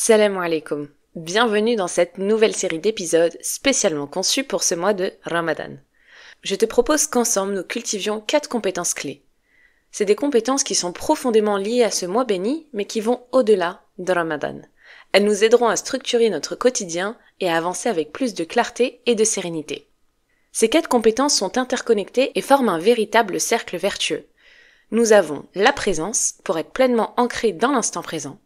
Salam alaikum. Bienvenue dans cette nouvelle série d'épisodes spécialement conçue pour ce mois de Ramadan. Je te propose qu'ensemble nous cultivions 4 compétences clés. C'est des compétences qui sont profondément liées à ce mois béni, mais qui vont au-delà de Ramadan. Elles nous aideront à structurer notre quotidien et à avancer avec plus de clarté et de sérénité. Ces 4 compétences sont interconnectées et forment un véritable cercle vertueux. Nous avons la présence, pour être pleinement ancré dans l'instant présent,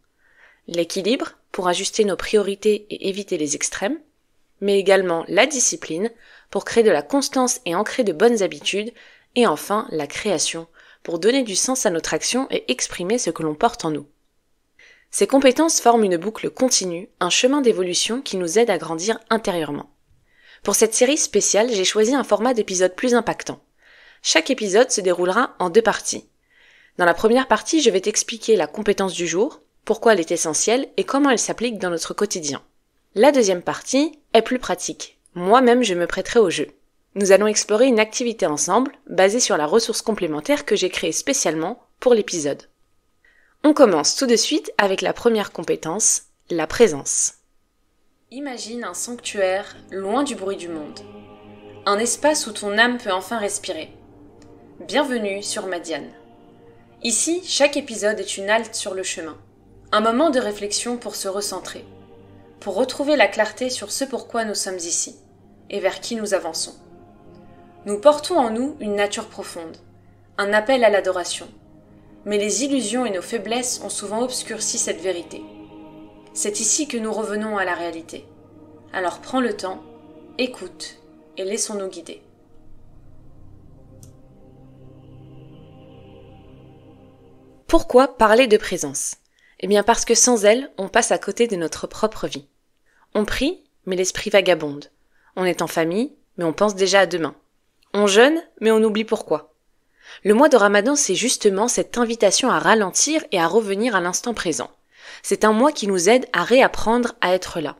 l'équilibre, pour ajuster nos priorités et éviter les extrêmes, mais également la discipline, pour créer de la constance et ancrer de bonnes habitudes, et enfin la création, pour donner du sens à notre action et exprimer ce que l'on porte en nous. Ces compétences forment une boucle continue, un chemin d'évolution qui nous aide à grandir intérieurement. Pour cette série spéciale, j'ai choisi un format d'épisode plus impactant. Chaque épisode se déroulera en 2 parties. Dans la première partie, je vais t'expliquer la compétence du jour, pourquoi elle est essentielle et comment elle s'applique dans notre quotidien. La deuxième partie est plus pratique. Moi-même, je me prêterai au jeu. Nous allons explorer une activité ensemble, basée sur la ressource complémentaire que j'ai créée spécialement pour l'épisode. On commence tout de suite avec la première compétence, la présence. Imagine un sanctuaire loin du bruit du monde. Un espace où ton âme peut enfin respirer. Bienvenue sur Madiane. Ici, chaque épisode est une halte sur le chemin. Un moment de réflexion pour se recentrer. Pour retrouver la clarté sur ce pourquoi nous sommes ici et vers qui nous avançons. Nous portons en nous une nature profonde, un appel à l'adoration. Mais les illusions et nos faiblesses ont souvent obscurci cette vérité. C'est ici que nous revenons à la réalité. Alors prends le temps, écoute et laissons-nous guider. Pourquoi parler de présence ? Eh bien parce que sans elle, on passe à côté de notre propre vie. On prie, mais l'esprit vagabonde. On est en famille, mais on pense déjà à demain. On jeûne, mais on oublie pourquoi. Le mois de Ramadan, c'est justement cette invitation à ralentir et à revenir à l'instant présent. C'est un mois qui nous aide à réapprendre à être là,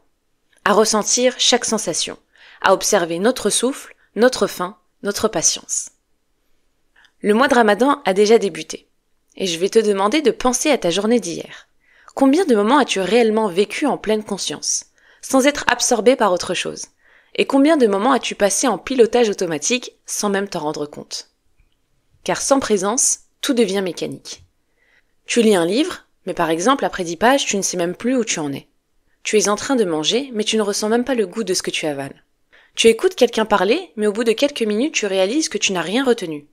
à ressentir chaque sensation, à observer notre souffle, notre faim, notre patience. Le mois de Ramadan a déjà débuté. Et je vais te demander de penser à ta journée d'hier. Combien de moments as-tu réellement vécu en pleine conscience, sans être absorbé par autre chose? Et combien de moments as-tu passé en pilotage automatique sans même t'en rendre compte? Car sans présence, tout devient mécanique. Tu lis un livre, mais par exemple après 10 pages, tu ne sais même plus où tu en es. Tu es en train de manger, mais tu ne ressens même pas le goût de ce que tu avales. Tu écoutes quelqu'un parler, mais au bout de quelques minutes, tu réalises que tu n'as rien retenu.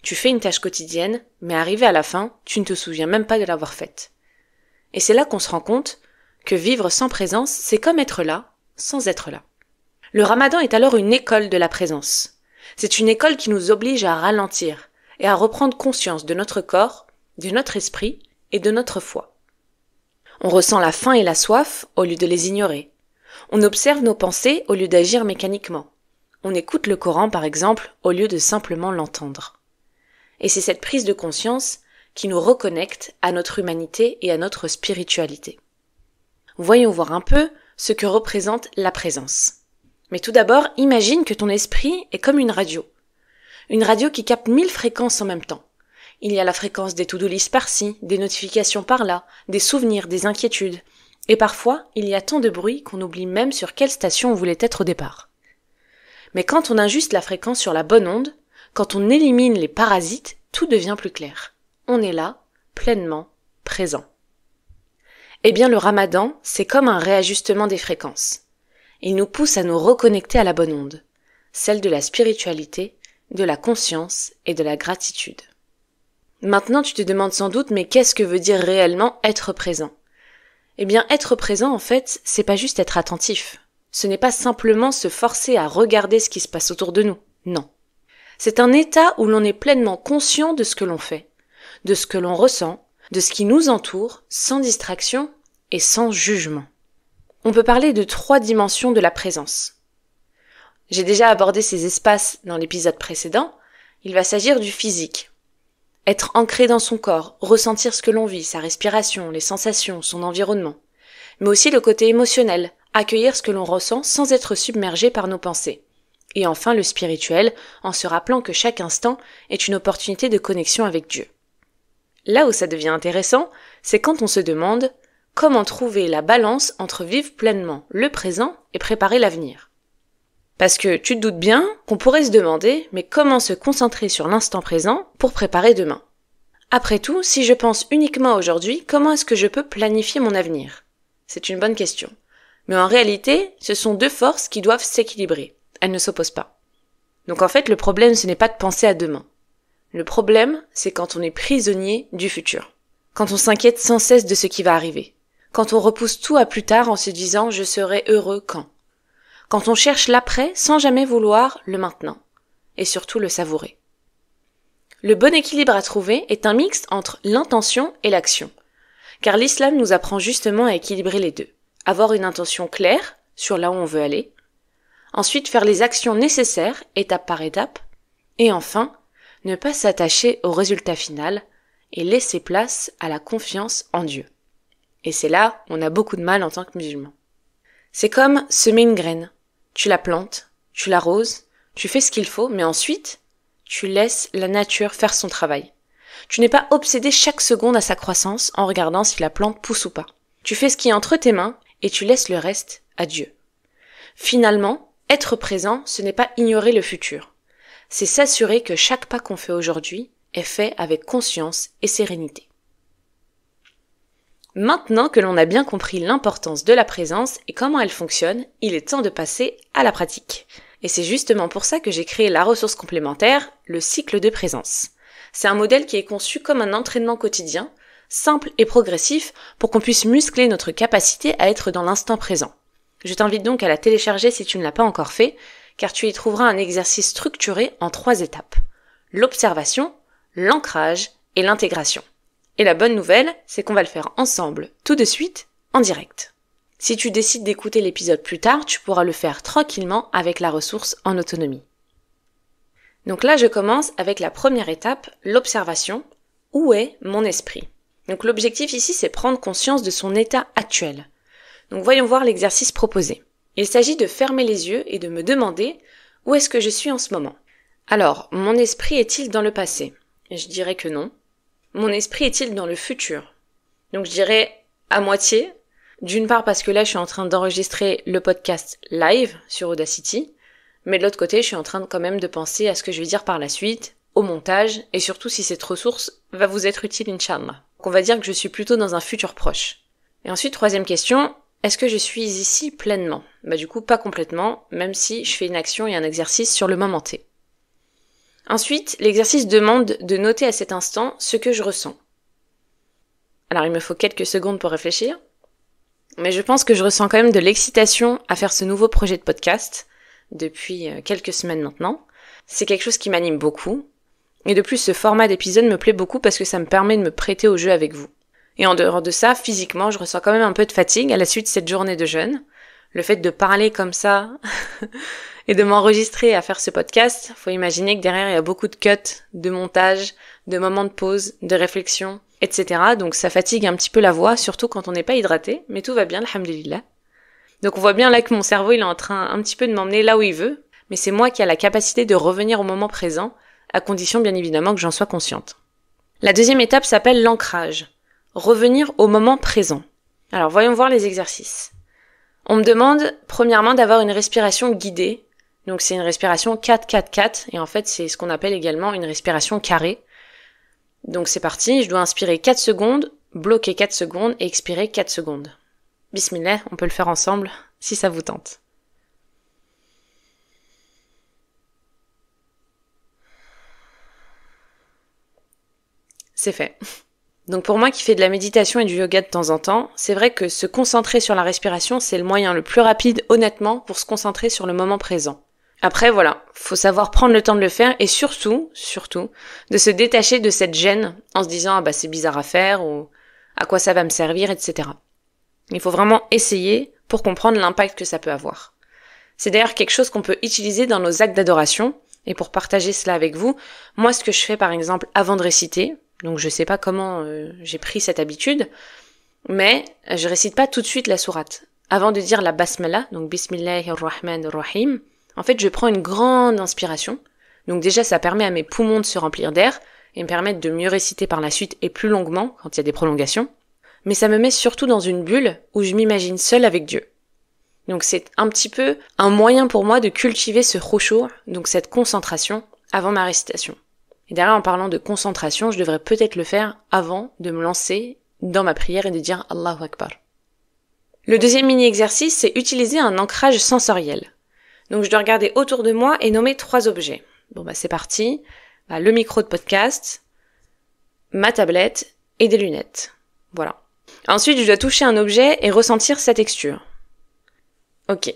Tu fais une tâche quotidienne, mais arrivé à la fin, tu ne te souviens même pas de l'avoir faite. Et c'est là qu'on se rend compte que vivre sans présence, c'est comme être là, sans être là. Le Ramadan est alors une école de la présence. C'est une école qui nous oblige à ralentir et à reprendre conscience de notre corps, de notre esprit et de notre foi. On ressent la faim et la soif au lieu de les ignorer. On observe nos pensées au lieu d'agir mécaniquement. On écoute le Coran par exemple au lieu de simplement l'entendre. Et c'est cette prise de conscience qui nous reconnecte à notre humanité et à notre spiritualité. Voyons voir un peu ce que représente la présence. Mais tout d'abord, imagine que ton esprit est comme une radio. Une radio qui capte 1000 fréquences en même temps. Il y a la fréquence des to-do list par-ci, des notifications par-là, des souvenirs, des inquiétudes. Et parfois, il y a tant de bruit qu'on oublie même sur quelle station on voulait être au départ. Mais quand on ajuste la fréquence sur la bonne onde, quand on élimine les parasites, tout devient plus clair. On est là, pleinement, présent. Eh bien, le Ramadan, c'est comme un réajustement des fréquences. Il nous pousse à nous reconnecter à la bonne onde, celle de la spiritualité, de la conscience et de la gratitude. Maintenant, tu te demandes sans doute, mais qu'est-ce que veut dire réellement être présent? Eh bien, être présent, en fait, c'est pas juste être attentif. Ce n'est pas simplement se forcer à regarder ce qui se passe autour de nous. Non. C'est un état où l'on est pleinement conscient de ce que l'on fait, de ce que l'on ressent, de ce qui nous entoure, sans distraction et sans jugement. On peut parler de 3 dimensions de la présence. J'ai déjà abordé ces espaces dans l'épisode précédent. Il va s'agir du physique. Être ancré dans son corps, ressentir ce que l'on vit, sa respiration, les sensations, son environnement. Mais aussi le côté émotionnel, accueillir ce que l'on ressent sans être submergé par nos pensées. Et enfin le spirituel, en se rappelant que chaque instant est une opportunité de connexion avec Dieu. Là où ça devient intéressant, c'est quand on se demande comment trouver la balance entre vivre pleinement le présent et préparer l'avenir. Parce que tu te doutes bien qu'on pourrait se demander, mais comment se concentrer sur l'instant présent pour préparer demain? Après tout, si je pense uniquement à aujourd'hui, comment est-ce que je peux planifier mon avenir? C'est une bonne question. Mais en réalité, ce sont deux forces qui doivent s'équilibrer. Elles ne s'opposent pas. Donc en fait, le problème, ce n'est pas de penser à demain. Le problème, c'est quand on est prisonnier du futur. Quand on s'inquiète sans cesse de ce qui va arriver. Quand on repousse tout à plus tard en se disant « je serai heureux quand ». Quand on cherche l'après sans jamais vouloir le maintenant. Et surtout le savourer. Le bon équilibre à trouver est un mixte entre l'intention et l'action. Car l'islam nous apprend justement à équilibrer les deux. Avoir une intention claire sur là où on veut aller. Ensuite, faire les actions nécessaires, étape par étape. Et enfin, ne pas s'attacher au résultat final et laisser place à la confiance en Dieu. Et c'est là où on a beaucoup de mal en tant que musulman. C'est comme semer une graine. Tu la plantes, tu l'arroses, tu fais ce qu'il faut, mais ensuite, tu laisses la nature faire son travail. Tu n'es pas obsédé chaque seconde à sa croissance en regardant si la plante pousse ou pas. Tu fais ce qui est entre tes mains et tu laisses le reste à Dieu. Finalement, être présent, ce n'est pas ignorer le futur. C'est s'assurer que chaque pas qu'on fait aujourd'hui est fait avec conscience et sérénité. Maintenant que l'on a bien compris l'importance de la présence et comment elle fonctionne, il est temps de passer à la pratique. Et c'est justement pour ça que j'ai créé la ressource complémentaire, le cycle de présence. C'est un modèle qui est conçu comme un entraînement quotidien, simple et progressif, pour qu'on puisse muscler notre capacité à être dans l'instant présent. Je t'invite donc à la télécharger si tu ne l'as pas encore fait, car tu y trouveras un exercice structuré en 3 étapes. L'observation, l'ancrage et l'intégration. Et la bonne nouvelle, c'est qu'on va le faire ensemble, tout de suite, en direct. Si tu décides d'écouter l'épisode plus tard, tu pourras le faire tranquillement avec la ressource en autonomie. Donc là, je commence avec la première étape, l'observation. Où est mon esprit? Donc l'objectif ici, c'est prendre conscience de son état actuel. Donc voyons voir l'exercice proposé. Il s'agit de fermer les yeux et de me demander où est-ce que je suis en ce moment. Alors, mon esprit est-il dans le passé? Je dirais que non. Mon esprit est-il dans le futur? Donc je dirais à moitié. D'une part parce que là, je suis en train d'enregistrer le podcast live sur Audacity. Mais de l'autre côté, je suis en train quand même de penser à ce que je vais dire par la suite, au montage, et surtout si cette ressource va vous être utile, Inch'Allah. Donc on va dire que je suis plutôt dans un futur proche. Et ensuite, troisième question, est-ce que je suis ici pleinement? Du coup, pas complètement, même si je fais une action et un exercice sur le moment T. Ensuite, l'exercice demande de noter à cet instant ce que je ressens. Alors il me faut quelques secondes pour réfléchir, mais je pense que je ressens quand même de l'excitation à faire ce nouveau projet de podcast, depuis quelques semaines maintenant. C'est quelque chose qui m'anime beaucoup. Et de plus, ce format d'épisode me plaît beaucoup parce que ça me permet de me prêter au jeu avec vous. Et en dehors de ça, physiquement, je ressens quand même un peu de fatigue à la suite de cette journée de jeûne. Le fait de parler comme ça et de m'enregistrer à faire ce podcast, faut imaginer que derrière, il y a beaucoup de cuts, de montage, de moments de pause, de réflexion, etc. Donc ça fatigue un petit peu la voix, surtout quand on n'est pas hydraté, mais tout va bien, alhamdulillah. Donc on voit bien là que mon cerveau il est en train un petit peu de m'emmener là où il veut, mais c'est moi qui ai la capacité de revenir au moment présent, à condition bien évidemment que j'en sois consciente. La deuxième étape s'appelle l'ancrage. Revenir au moment présent. Alors voyons voir les exercices. On me demande premièrement d'avoir une respiration guidée. Donc c'est une respiration 4-4-4 et en fait c'est ce qu'on appelle également une respiration carrée. Donc c'est parti, je dois inspirer 4 secondes, bloquer 4 secondes et expirer 4 secondes. Bismillah, on peut le faire ensemble, si ça vous tente. C'est fait. Donc pour moi qui fais de la méditation et du yoga de temps en temps, c'est vrai que se concentrer sur la respiration, c'est le moyen le plus rapide, honnêtement, pour se concentrer sur le moment présent. Après, voilà, faut savoir prendre le temps de le faire et surtout, de se détacher de cette gêne en se disant « ah c'est bizarre à faire » ou « à quoi ça va me servir », etc. Il faut vraiment essayer pour comprendre l'impact que ça peut avoir. C'est d'ailleurs quelque chose qu'on peut utiliser dans nos actes d'adoration, et pour partager cela avec vous, moi ce que je fais par exemple avant de réciter, donc je sais pas comment j'ai pris cette habitude, mais je récite pas tout de suite la sourate. Avant de dire la basmala, donc Bismillahirrahmanirrahim, en fait je prends une grande inspiration, donc déjà ça permet à mes poumons de se remplir d'air, et me permettre de mieux réciter par la suite et plus longuement quand il y a des prolongations. mais ça me met surtout dans une bulle où je m'imagine seule avec Dieu. Donc c'est un petit peu un moyen pour moi de cultiver ce khushu', donc cette concentration, avant ma récitation. Et derrière, en parlant de concentration, je devrais peut-être le faire avant de me lancer dans ma prière et de dire Allahu Akbar. Le deuxième mini-exercice, c'est utiliser un ancrage sensoriel. Donc je dois regarder autour de moi et nommer 3 objets. Bon c'est parti. Le micro de podcast, ma tablette et des lunettes. Voilà. Ensuite, je dois toucher un objet et ressentir sa texture. Ok.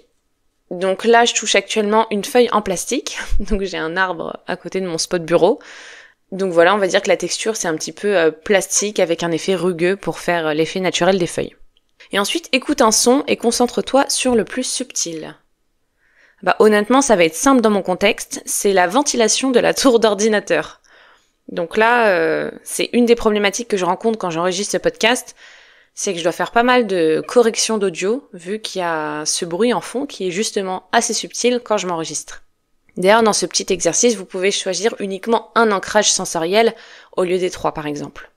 Donc là, je touche actuellement une feuille en plastique. Donc j'ai un arbre à côté de mon spot bureau. Donc voilà, on va dire que la texture, c'est un petit peu plastique avec un effet rugueux pour faire l'effet naturel des feuilles. Et ensuite, écoute un son et concentre-toi sur le plus subtil. Honnêtement, ça va être simple dans mon contexte, c'est la ventilation de la tour d'ordinateur. Donc là, c'est une des problématiques que je rencontre quand j'enregistre ce podcast, c'est que je dois faire pas mal de corrections d'audio, vu qu'il y a ce bruit en fond qui est justement assez subtil quand je m'enregistre. D'ailleurs, dans ce petit exercice, vous pouvez choisir uniquement un ancrage sensoriel au lieu des 3 par exemple.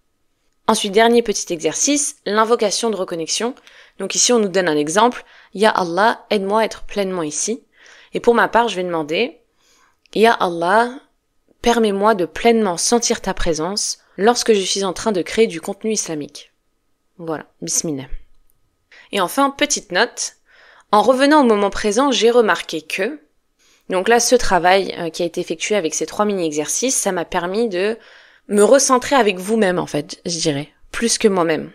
Ensuite, dernier petit exercice, l'invocation de reconnexion. Donc ici, on nous donne un exemple. Ya Allah, aide-moi à être pleinement ici. Et pour ma part, je vais demander, Ya Allah, permets-moi de pleinement sentir ta présence lorsque je suis en train de créer du contenu islamique. Voilà, bismillah. Et enfin, petite note, en revenant au moment présent, j'ai remarqué que, donc là, ce travail qui a été effectué avec ces 3 mini-exercices, ça m'a permis de me recentrer avec vous-même, en fait, je dirais, plus que moi-même.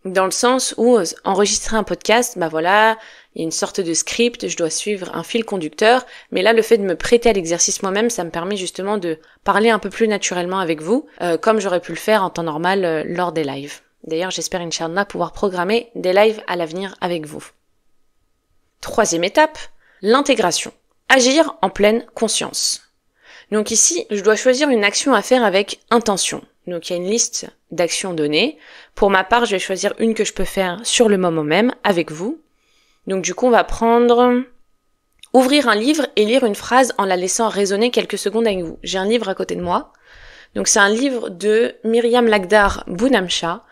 Dans le sens où enregistrer un podcast, voilà, il y a une sorte de script, je dois suivre un fil conducteur, mais là le fait de me prêter à l'exercice moi-même, ça me permet justement de parler un peu plus naturellement avec vous, comme j'aurais pu le faire en temps normal lors des lives. D'ailleurs, j'espère Inch'Allah pouvoir programmer des lives à l'avenir avec vous. 3e étape, l'intégration. Agir en pleine conscience. Donc ici, je dois choisir une action à faire avec intention. Donc il y a une liste d'actions données. Pour ma part, je vais choisir une que je peux faire sur le moment même avec vous. Donc du coup, on va prendre ouvrir un livre et lire une phrase en la laissant résonner quelques secondes avec vous. J'ai un livre à côté de moi. Donc c'est un livre de Myriam Lagdar Bounamcha,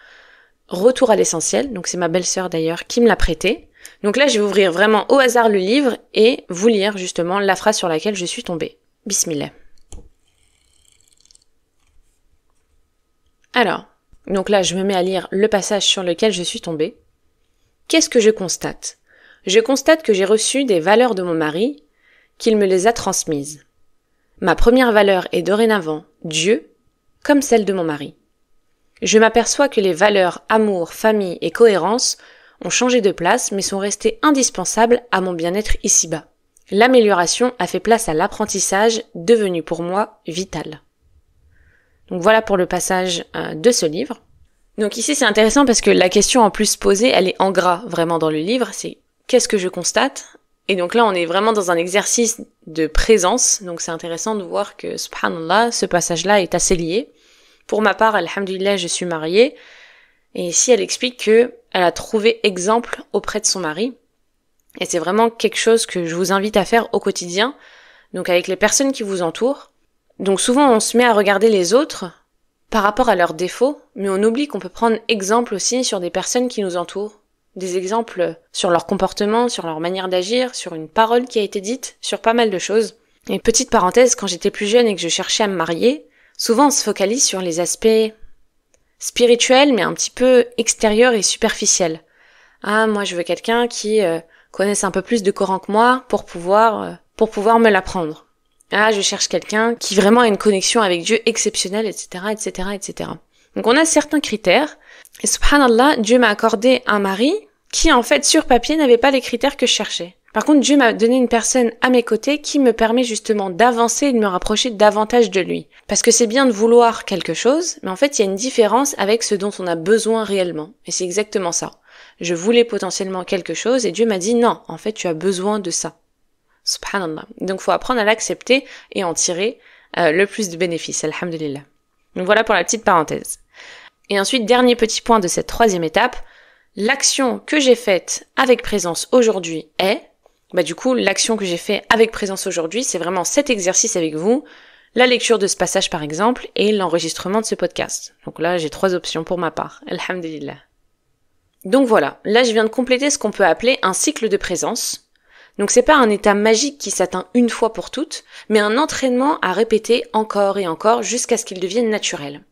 Retour à l'essentiel. Donc c'est ma belle-sœur d'ailleurs qui me l'a prêté. Donc là, je vais ouvrir vraiment au hasard le livre et vous lire justement la phrase sur laquelle je suis tombée. Bismillah. Alors, donc là, je me mets à lire le passage sur lequel je suis tombée. Qu'est-ce que je constate ? Je constate que j'ai reçu des valeurs de mon mari, qu'il me les a transmises. Ma première valeur est dorénavant Dieu, comme celle de mon mari. Je m'aperçois que les valeurs amour, famille et cohérence ont changé de place, mais sont restées indispensables à mon bien-être ici-bas. L'amélioration a fait place à l'apprentissage, devenu pour moi vital. Donc voilà pour le passage de ce livre. Donc ici c'est intéressant parce que la question en plus posée, elle est en gras vraiment dans le livre, c'est qu'est-ce que je constate ? Et donc là on est vraiment dans un exercice de présence, donc c'est intéressant de voir que subhanallah, ce passage-là est assez lié. Pour ma part, alhamdulillah, je suis mariée, et ici elle explique que elle a trouvé exemple auprès de son mari, et c'est vraiment quelque chose que je vous invite à faire au quotidien, donc avec les personnes qui vous entourent. Donc souvent on se met à regarder les autres par rapport à leurs défauts, mais on oublie qu'on peut prendre exemple aussi sur des personnes qui nous entourent, des exemples sur leur comportement, sur leur manière d'agir, sur une parole qui a été dite, sur pas mal de choses. Et petite parenthèse, quand j'étais plus jeune et que je cherchais à me marier, souvent on se focalise sur les aspects spirituels mais un petit peu extérieurs et superficiels. Ah, moi je veux quelqu'un qui connaisse un peu plus de Coran que moi pour pouvoir me l'apprendre. Ah, je cherche quelqu'un qui vraiment a une connexion avec Dieu exceptionnelle, etc., etc., etc. Donc on a certains critères, et subhanallah, Dieu m'a accordé un mari qui en fait sur papier n'avait pas les critères que je cherchais. Par contre, Dieu m'a donné une personne à mes côtés qui me permet justement d'avancer et de me rapprocher davantage de lui. Parce que c'est bien de vouloir quelque chose, mais en fait il y a une différence avec ce dont on a besoin réellement. Et c'est exactement ça. Je voulais potentiellement quelque chose et Dieu m'a dit non, en fait tu as besoin de ça. Subhanallah. Donc faut apprendre à l'accepter et en tirer le plus de bénéfices, alhamdulillah. Donc voilà pour la petite parenthèse. Et ensuite, dernier petit point de cette 3e étape, l'action que j'ai faite avec présence aujourd'hui est, du coup, l'action que j'ai faite avec présence aujourd'hui, c'est vraiment cet exercice avec vous, la lecture de ce passage par exemple, et l'enregistrement de ce podcast. Donc là, j'ai 3 options pour ma part, alhamdulillah. Donc voilà, là je viens de compléter ce qu'on peut appeler un cycle de présence. Donc c'est pas un état magique qui s'atteint une fois pour toutes, mais un entraînement à répéter encore et encore jusqu'à ce qu'il devienne naturel.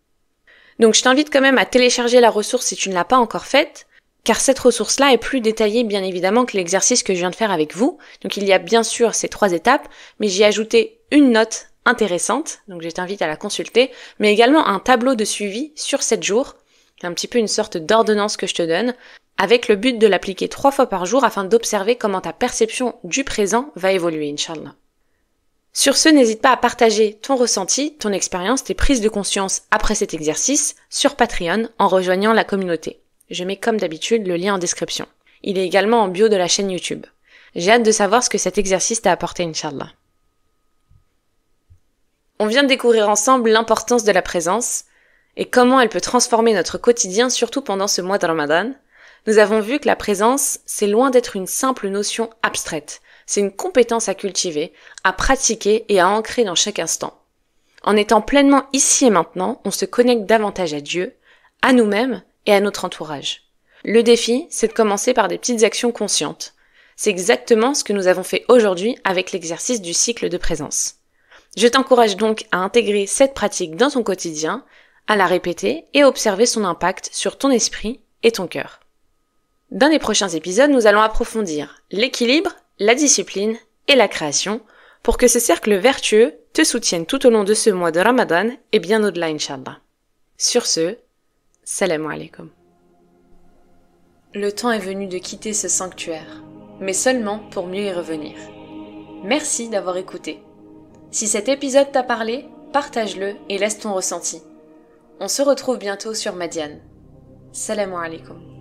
Donc je t'invite quand même à télécharger la ressource si tu ne l'as pas encore faite, car cette ressource-là est plus détaillée bien évidemment que l'exercice que je viens de faire avec vous. Donc il y a bien sûr ces 3 étapes, mais j'y ai ajouté une note intéressante, donc je t'invite à la consulter, mais également un tableau de suivi sur 7 jours, un petit peu une sorte d'ordonnance que je te donne, avec le but de l'appliquer 3 fois par jour afin d'observer comment ta perception du présent va évoluer, Inch'Allah. Sur ce, n'hésite pas à partager ton ressenti, ton expérience, tes prises de conscience après cet exercice sur Patreon en rejoignant la communauté. Je mets comme d'habitude le lien en description. Il est également en bio de la chaîne YouTube. J'ai hâte de savoir ce que cet exercice t'a apporté, Inch'Allah. On vient de découvrir ensemble l'importance de la présence et comment elle peut transformer notre quotidien, surtout pendant ce mois de Ramadan. Nous avons vu que la présence, c'est loin d'être une simple notion abstraite. C'est une compétence à cultiver, à pratiquer et à ancrer dans chaque instant. En étant pleinement ici et maintenant, on se connecte davantage à Dieu, à nous-mêmes et à notre entourage. Le défi, c'est de commencer par des petites actions conscientes. C'est exactement ce que nous avons fait aujourd'hui avec l'exercice du cycle de présence. Je t'encourage donc à intégrer cette pratique dans ton quotidien, à la répéter et à observer son impact sur ton esprit et ton cœur. Dans les prochains épisodes, nous allons approfondir l'équilibre, la discipline et la création pour que ce cercle vertueux te soutienne tout au long de ce mois de Ramadan et bien au-delà, Inch'Allah. Sur ce, Salam alaikum. Le temps est venu de quitter ce sanctuaire, mais seulement pour mieux y revenir. Merci d'avoir écouté. Si cet épisode t'a parlé, partage-le et laisse ton ressenti. On se retrouve bientôt sur Madiane. Salam alaikum.